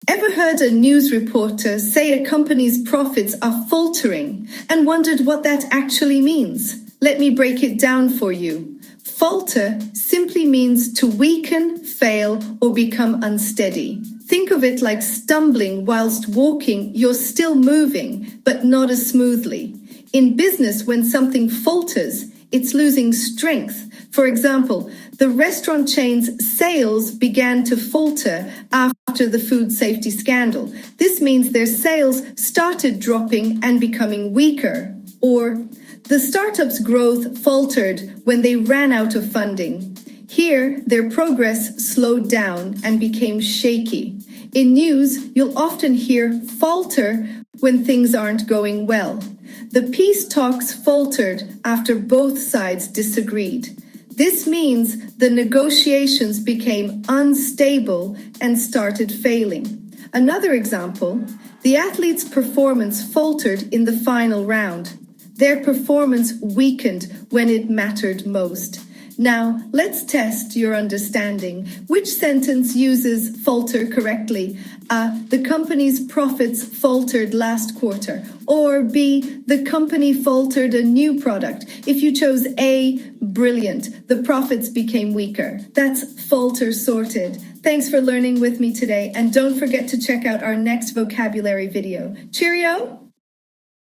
Ever heard a news reporter say a company's profits are faltering and wondered what that actually means? Let me break it down for you. Falter simply means to weaken, fail, or become unsteady. Think of it like stumbling whilst walking. You're still moving, but not as smoothly. In business, when something falters, it's losing strength. For example, the restaurant chain's sales began to falter after the food safety scandal. This means their sales started dropping and becoming weaker. Or the startup's growth faltered when they ran out of funding. Here, their progress slowed down and became shaky. In news, you'll often hear falter when things aren't going well. The peace talks faltered after both sides disagreed. This means the negotiations became unstable and started failing. Another example, the athlete's performance faltered in the final round. Their performance weakened when it mattered most. Now, let's test your understanding. Which sentence uses falter correctly? The company's profits faltered last quarter. Or B, the company faltered a new product. If you chose A, brilliant. The profits became weaker. That's falter sorted. Thanks for learning with me today. And don't forget to check out our next vocabulary video. Cheerio!